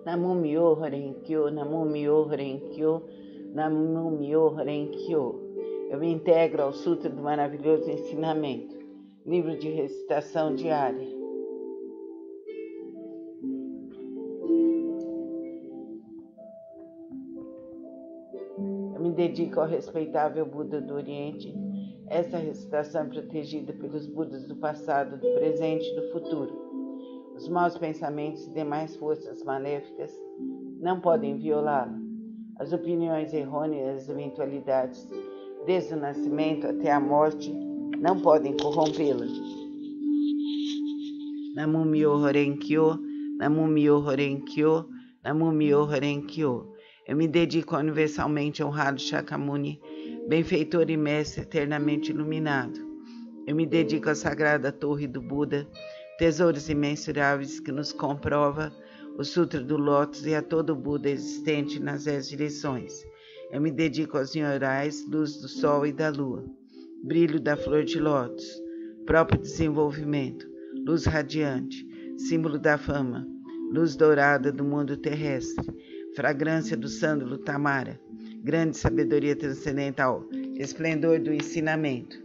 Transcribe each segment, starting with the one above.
Namumyo Horenkyo, Namumyo Horenkyo, Namumyo Horenkyo. Eu me integro ao Sutra do Maravilhoso Ensinamento, livro de recitação diária. Eu me dedico ao respeitável Buda do Oriente. Essa recitação é protegida pelos Budas do passado, do presente e do futuro. Os maus pensamentos e demais forças maléficas não podem violá-la. As opiniões errôneas e as eventualidades, desde o nascimento até a morte, não podem corrompê-la. Namumyo Horenkyo, Namumyo Horenkyo, Namumyo Horenkyo. Eu me dedico ao universalmente honrado Shakyamuni, benfeitor e mestre eternamente iluminado. Eu me dedico à sagrada torre do Buda, tesouros imensuráveis que nos comprova o Sutra do Lótus e a todo o Buda existente nas 10 direções. Eu me dedico aos nyorais, luz do sol e da lua, brilho da flor de lótus, próprio desenvolvimento, luz radiante, símbolo da fama, luz dourada do mundo terrestre, fragrância do sândalo tamara, grande sabedoria transcendental, esplendor do ensinamento.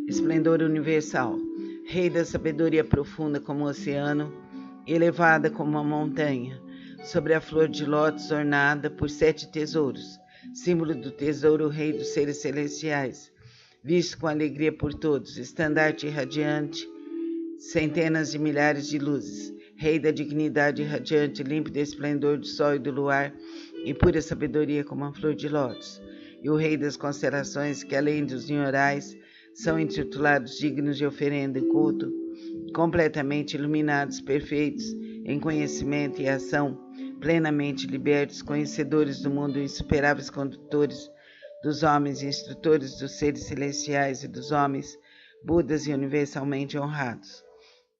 Esplendor universal, rei da sabedoria profunda como o oceano, elevada como uma montanha, sobre a flor de lótus ornada por 7 tesouros, símbolo do tesouro rei dos seres celestiais, visto com alegria por todos, estandarte radiante, centenas de milhares de luzes, rei da dignidade radiante, límpido esplendor do sol e do luar, e pura sabedoria como a flor de lótus, e o rei das constelações que, além dos nyorais, são intitulados dignos de oferenda e culto, completamente iluminados, perfeitos em conhecimento e ação, plenamente libertos, conhecedores do mundo, insuperáveis condutores dos homens, instrutores dos seres celestiais e dos homens, Budas e universalmente honrados.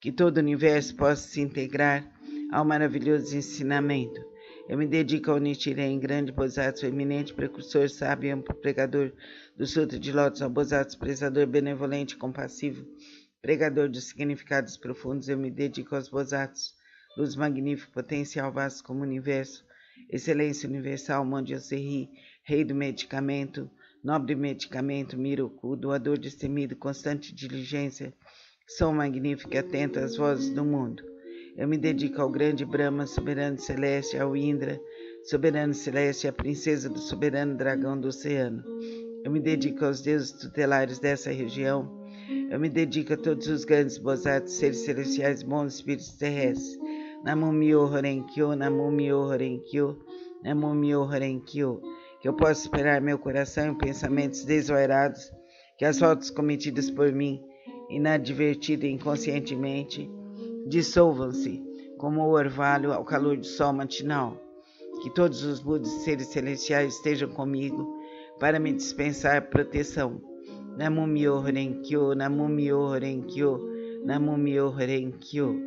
Que todo o universo possa se integrar ao maravilhoso ensinamento. Eu me dedico ao Nichiren, grande Bodhisattva, eminente precursor, sábio e amplo pregador do Sutra de Lótus, ao Bodhisattva, prezador benevolente e compassivo, pregador dos significados profundos. Eu me dedico aos Bodhisattvas, luz magnífica, potencial vasto como o universo, excelência universal, Mondioseri, rei do medicamento, nobre medicamento, Miroku, doador destemido, constante diligência, som magnífico e atento às vozes do mundo. Eu me dedico ao grande Brahma, soberano celeste, ao Indra, soberano celeste, e à princesa do soberano dragão do oceano. Eu me dedico aos deuses tutelares dessa região. Eu me dedico a todos os grandes bodhisattvas, seres celestiais, bons espíritos terrestres. Namumyo Horenkyo, Namumyo Horenkyo, Namumyo Horenkyo. Que eu possa esperar meu coração em pensamentos desvairados, que as faltas cometidas por mim, inadvertida e inconscientemente, dissolvam-se como o orvalho ao calor do sol matinal. Que todos os Budas e seres celestiais estejam comigo para me dispensar proteção. Namumyo Horenkyo, Namumyo Horenkyo, Namumyo Horenkyo.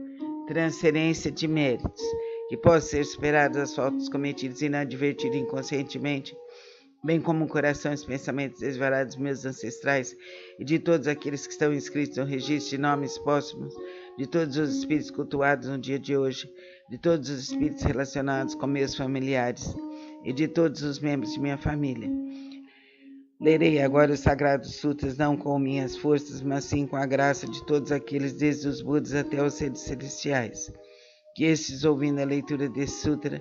Transferência de méritos. Que possam ser superadas as faltas cometidas inadvertidas e inconscientemente, bem como o coração e os pensamentos desvarados dos meus ancestrais e de todos aqueles que estão inscritos no registro de nomes póstumos, de todos os espíritos cultuados no dia de hoje, de todos os espíritos relacionados com meus familiares e de todos os membros de minha família. Lerei agora os Sagrados Sutras, não com minhas forças, mas sim com a graça de todos aqueles, desde os Budas até os seres celestiais. Que estes, ouvindo a leitura desse sutra,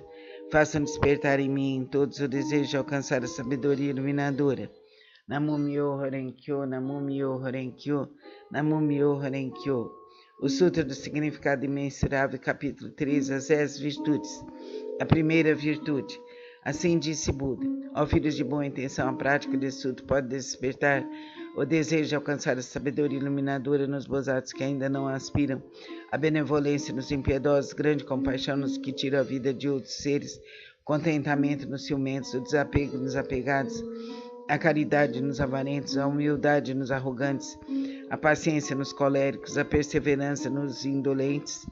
façam despertar em mim, em todos, o desejo de alcançar a sabedoria iluminadora. Namumyo Horenkyo, Namumyo Horenkyo, Namumyo Horenkyo. O Sutra do Significado Imensurável, capítulo 3, as 10 virtudes. A primeira virtude. Assim disse Buda: ó filhos de boa intenção, a prática desse sutra pode despertar o desejo de alcançar a sabedoria iluminadora nos bodhisattvas que ainda não aspiram, a benevolência nos impiedosos, grande compaixão nos que tiram a vida de outros seres, contentamento nos ciumentos, o desapego nos apegados, a caridade nos avarentos, a humildade nos arrogantes, a paciência nos coléricos, a perseverança nos indolentes,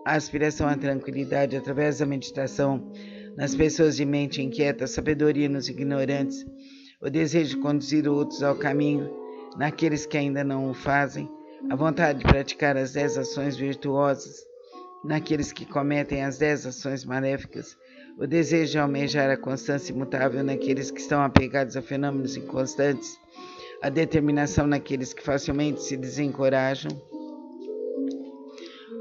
a aspiração à tranquilidade através da meditação nas pessoas de mente inquieta, a sabedoria nos ignorantes, o desejo de conduzir outros ao caminho naqueles que ainda não o fazem, a vontade de praticar as 10 ações virtuosas, naqueles que cometem as 10 ações maléficas, o desejo de almejar a constância imutável naqueles que estão apegados a fenômenos inconstantes, a determinação naqueles que facilmente se desencorajam,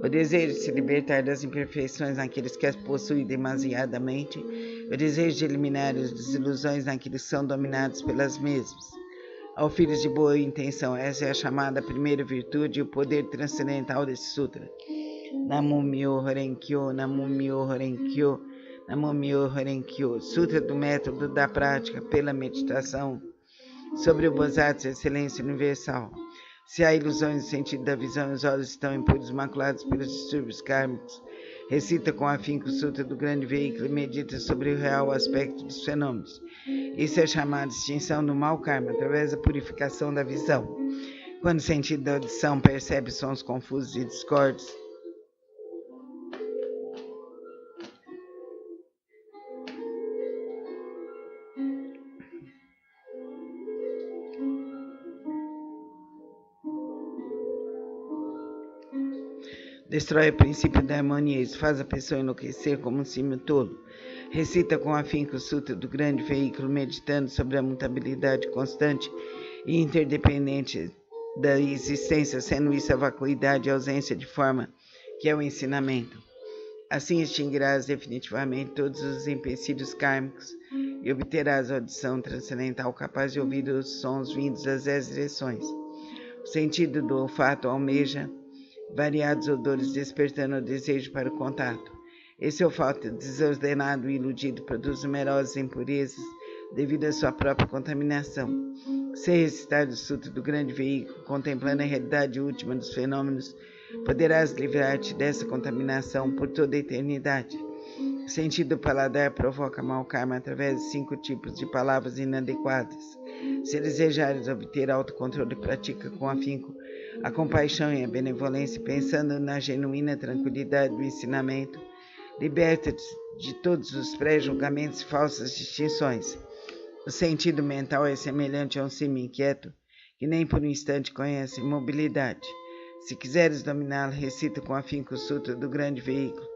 o desejo de se libertar das imperfeições naqueles que as possuem demasiadamente, o desejo de eliminar as desilusões naqueles que são dominados pelas mesmas. Ao filhos de boa intenção, essa é a chamada primeira virtude e o poder transcendental desse sutra. Namo Myoho Renkyo, Namo Myoho Renkyo, Namo Myoho Renkyo. Sutra do método da prática pela meditação sobre o Bodhisattva, excelência universal. Se há ilusões no sentido da visão e os olhos estão impuros, maculados pelos distúrbios kármicos, recita com afinco o Sutra do grande veículo e medita sobre o real aspecto dos fenômenos. Isso é chamado de extinção do mau karma, através da purificação da visão. Quando o sentido da audição percebe sons confusos e discordes, destrói o princípio da harmonia, isso faz a pessoa enlouquecer como um símio tolo. Recita com afinco o Sutra do grande veículo, meditando sobre a mutabilidade constante e interdependente da existência, sendo isso a vacuidade e a ausência de forma, que é o ensinamento. Assim extinguirás definitivamente todos os empecilhos kármicos e obterás a audição transcendental capaz de ouvir os sons vindos das 10 direções. O sentido do olfato almeja variados odores, despertando o desejo para o contato. Esse olfato desordenado e iludido produz numerosas impurezas devido à sua própria contaminação. Se recitar o Sutra do grande veículo, contemplando a realidade última dos fenômenos, poderás livrar-te dessa contaminação por toda a eternidade. O sentido do paladar provoca mau karma através de 5 tipos de palavras inadequadas. Se desejares obter autocontrole, pratica com afinco a compaixão e a benevolência, pensando na genuína tranquilidade do ensinamento. Liberta-te de todos os pré-julgamentos e falsas distinções. O sentido mental é semelhante a um símio inquieto, que nem por um instante conhece imobilidade. Se quiseres dominá-lo, recita com afinco o Sutra do grande veículo,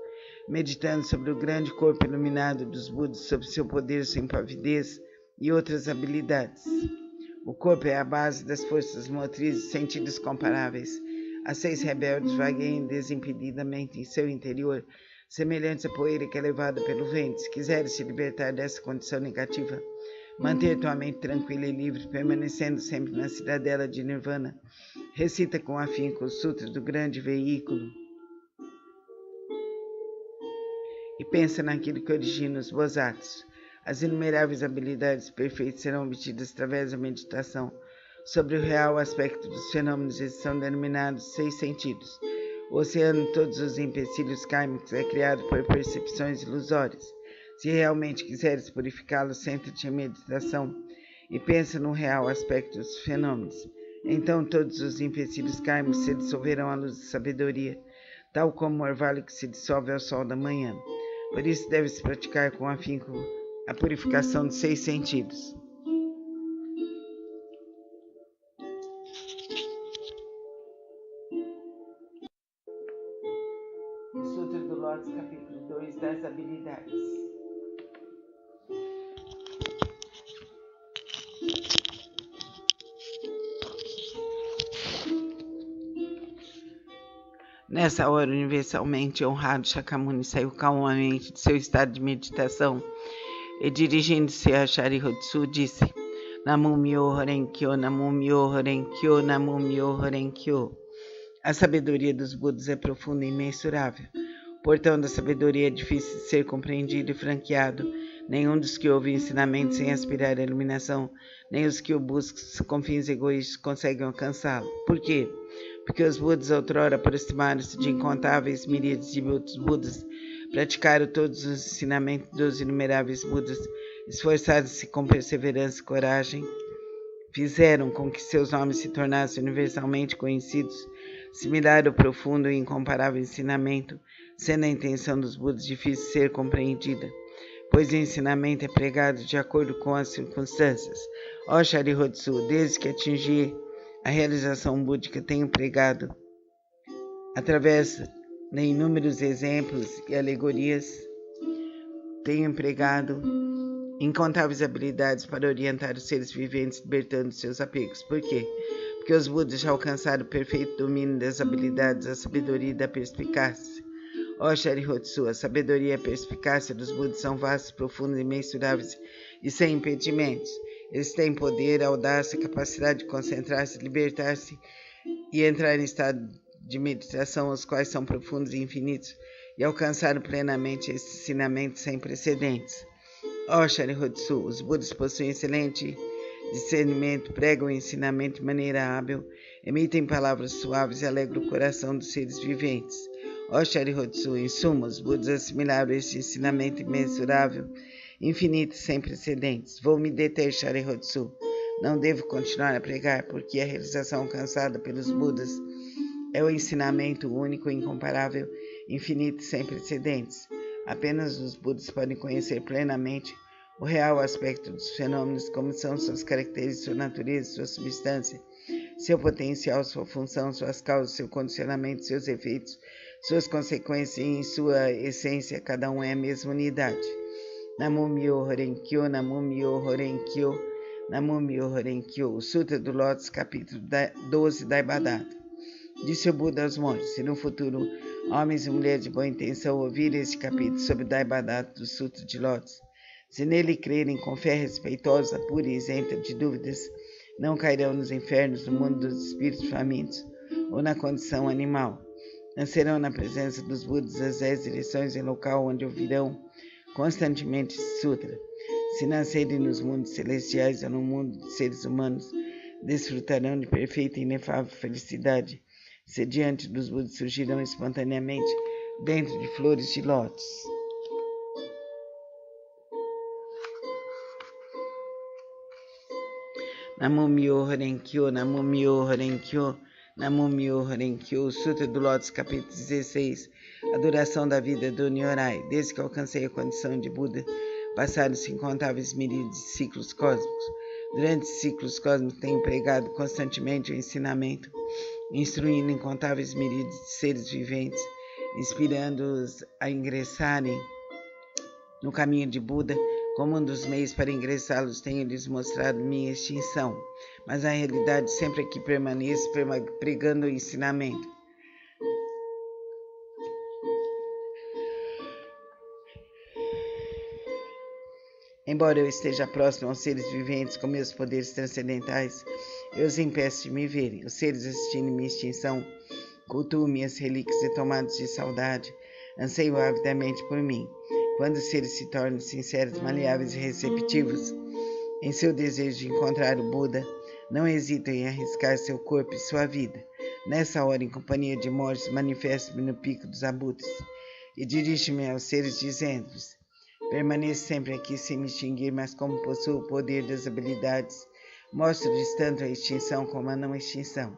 meditando sobre o grande corpo iluminado dos Budas, sobre seu poder, sua impavidez e outras habilidades. O corpo é a base das forças motrizes, sentidos comparáveis. As 6 rebeldes vagueiam desimpedidamente em seu interior, semelhantes à poeira que é levada pelo vento. Se quiseres te libertar dessa condição negativa, manter tua mente tranquila e livre, permanecendo sempre na cidadela de Nirvana, recita com afinco o Sutra do grande veículo e pensa naquilo que origina os Bodhisattvas. As inumeráveis habilidades perfeitas serão obtidas através da meditação sobre o real aspecto dos fenômenos. Esses são denominados 6 sentidos. O oceano de todos os empecilhos kármicos é criado por percepções ilusórias. Se realmente quiseres purificá-lo, senta-te em meditação e pensa no real aspecto dos fenômenos. Então todos os empecilhos kármicos se dissolverão à luz da sabedoria, tal como o orvalho que se dissolve ao sol da manhã. Por isso deve-se praticar com afinco a purificação dos 6 sentidos. Sutra do Lótus, capítulo 2, das habilidades. Nessa hora, universalmente honrado, Shakyamuni saiu calmamente de seu estado de meditação e, dirigindo-se a Sharihatsu, disse: Namo Myoho Renkyo, Namo Myoho Renkyo, Namo Myoho Renkyo. A sabedoria dos Budas é profunda e imensurável. O portão da sabedoria é difícil de ser compreendido e franqueado. Nenhum dos que ouve ensinamento sem aspirar à iluminação, nem os que o buscam com fins egoístas conseguem alcançá-lo. Por quê? Porque os Budas outrora aproximaram-se de incontáveis miríades de outros Budas, praticaram todos os ensinamentos dos inumeráveis Budas, esforçaram-se com perseverança e coragem, fizeram com que seus nomes se tornassem universalmente conhecidos, similar ao profundo e incomparável ensinamento, sendo a intenção dos Budas difícil de ser compreendida, pois o ensinamento é pregado de acordo com as circunstâncias. Ó Sharihatsu, desde que atingi A realização búdica tem empregado, através de inúmeros exemplos e alegorias, tem empregado incontáveis habilidades para orientar os seres viventes libertando seus apegos. Por quê? Porque os Budas já alcançaram o perfeito domínio das habilidades, da sabedoria e da perspicácia. Ó Sharihatsu, a sabedoria e a perspicácia dos Budas são vastas, profundas, imensuráveis e sem impedimentos. Eles têm poder, audácia, capacidade de concentrar-se, libertar-se e entrar em estado de meditação, os quais são profundos e infinitos, e alcançaram plenamente esse ensinamento sem precedentes. Ó Sharihatsu, os Budas possuem excelente discernimento, pregam o ensinamento de maneira hábil, emitem palavras suaves e alegram o coração dos seres viventes. Ó Sharihatsu, em suma, os Budas assimilaram este ensinamento imensurável, infinito e sem precedentes. Vou me deter, Sharihatsu. Não devo continuar a pregar, porque a realização alcançada pelos Budas é o ensinamento único, incomparável, infinito e sem precedentes. Apenas os Budas podem conhecer plenamente o real aspecto dos fenômenos, como são suas características, sua natureza, sua substância, seu potencial, sua função, suas causas, seu condicionamento, seus efeitos, suas consequências e, em sua essência, cada um é a mesma unidade. Namo Myoho Renge-kyo, Namo Myoho Renge-kyo, Namo Myoho Renge-kyo. O Sutra do Lótus, capítulo 12 da Ibadata. Disse o Buda aos monges: se no futuro homens e mulheres de boa intenção ouvirem este capítulo sobre o Daibadata do Sutra de Lótus, se nele crerem com fé respeitosa, pura e isenta de dúvidas, não cairão nos infernos, no mundo dos espíritos famintos ou na condição animal. Nascerão na presença dos Budas das 10 direções em local onde ouvirão constantemente esse sutra. Se nascerem nos mundos celestiais ou no mundo dos seres humanos, desfrutarão de perfeita e inefável felicidade. Se diante dos Budas surgirão espontaneamente dentro de flores de lótus. Namo Myoho Renge-kyo, Namo Myoho Renge-kyo, Namo Myoho Renge-kyo. Sutra do Lótus, capítulo 16. A duração da vida do Nyorai. Desde que alcancei a condição de Buda, passaram-se incontáveis miríades de ciclos cósmicos. Durante esses ciclos cósmicos tenho empregado constantemente o ensinamento, instruindo incontáveis miríades de seres viventes, inspirando-os a ingressarem no caminho de Buda. Como um dos meios para ingressá-los, tenho-lhes mostrado minha extinção, mas na realidade sempre aqui permaneço pregando o ensinamento. Embora eu esteja próximo aos seres viventes com meus poderes transcendentais, eu os impeço de me verem. Os seres assistindo minha extinção cultuam minhas relíquias e tomados de saudade, anseiam avidamente por mim. Quando os seres se tornam sinceros, maleáveis e receptivos em seu desejo de encontrar o Buda, não hesitam em arriscar seu corpo e sua vida. Nessa hora, em companhia de mortos, manifesto-me no pico dos abutres e dirijo-me aos seres dizendo-lhes: permaneço sempre aqui sem me extinguir, mas como possuo o poder das habilidades, mostro-lhes tanto a extinção como a não extinção.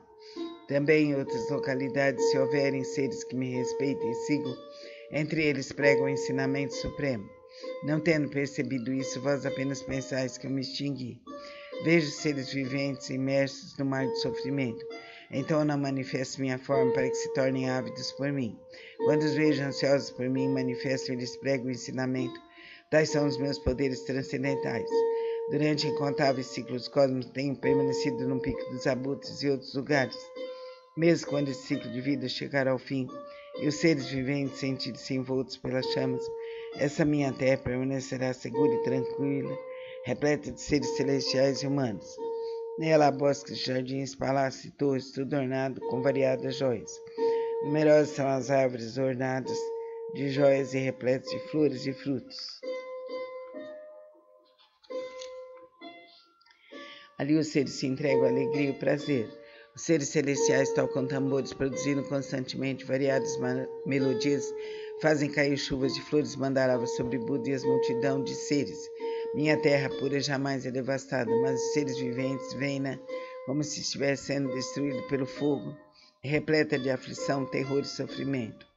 Também em outras localidades, se houverem seres que me respeitem e sigam, entre eles prego o ensinamento supremo. Não tendo percebido isso, vós apenas pensais que eu me extingui. Vejo seres viventes imersos no mar de sofrimento. Então não manifesto minha forma para que se tornem ávidos por mim. Quando os vejo ansiosos por mim, manifesto e lhes prego o ensinamento. Tais são os meus poderes transcendentais. Durante incontáveis ciclos cósmicos, tenho permanecido no pico dos abutres e outros lugares. Mesmo quando esse ciclo de vida chegar ao fim, e os seres viventes sentirem-se envoltos pelas chamas, essa minha terra permanecerá segura e tranquila, repleta de seres celestiais e humanos. Nela há bosques, jardins, palácios e torres, tudo ornado com variadas joias. Numerosas são as árvores ornadas de joias e repletas de flores e frutos. Ali os seres se entregam à alegria e ao prazer. Os seres celestiais tocam tambores, produzindo constantemente variadas melodias, fazem cair chuvas de flores mandaravas sobre Buda e as multidão de seres. Minha terra pura jamais é devastada, mas os seres viventes veem-na como se estivesse sendo destruído pelo fogo, repleta de aflição, terror e sofrimento.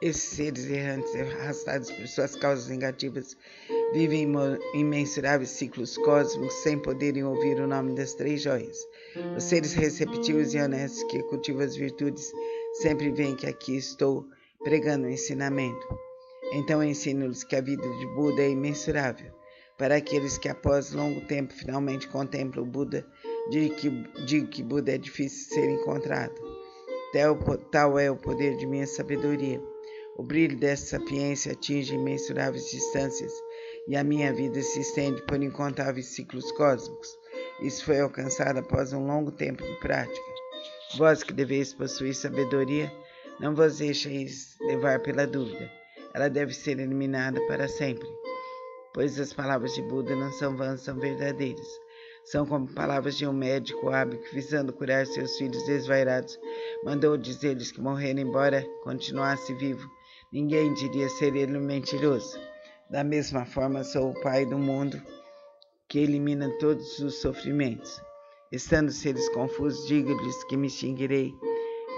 Esses seres errantes, arrastados por suas causas negativas, vivem imensuráveis ciclos cósmicos sem poderem ouvir o nome das três joias. Os seres receptivos e honestos que cultivam as virtudes sempre veem que aqui estou pregando o ensinamento. Então ensino-lhes que a vida de Buda é imensurável. Para aqueles que após longo tempo finalmente contemplam o Buda, digo que Buda é difícil de ser encontrado. Tal é o poder de minha sabedoria. O brilho dessa sapiência atinge imensuráveis distâncias e a minha vida se estende por incontáveis ciclos cósmicos. Isso foi alcançado após um longo tempo de prática. Vós que deveis possuir sabedoria, não vos deixeis levar pela dúvida. Ela deve ser eliminada para sempre, pois as palavras de Buda não são vãs, são verdadeiras. São como palavras de um médico hábil que, visando curar seus filhos desvairados, mandou dizer-lhes que morrer, embora continuasse vivo, ninguém diria ser ele um mentiroso. Da mesma forma, sou o Pai do mundo, que elimina todos os sofrimentos. Estando seres confusos, digo-lhes que me extinguirei,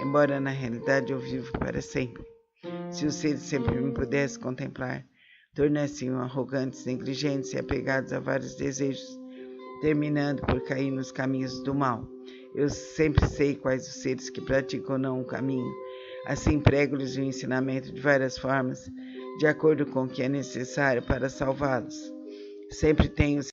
embora na realidade eu vivo para sempre. Se os seres sempre me pudessem contemplar, tornar-se-iam arrogantes, negligentes e apegados a vários desejos, terminando por cair nos caminhos do mal. Eu sempre sei quais os seres que praticam ou não o caminho. Assim prego-lhes o ensinamento de várias formas, de acordo com o que é necessário para salvá-los. Sempre tenho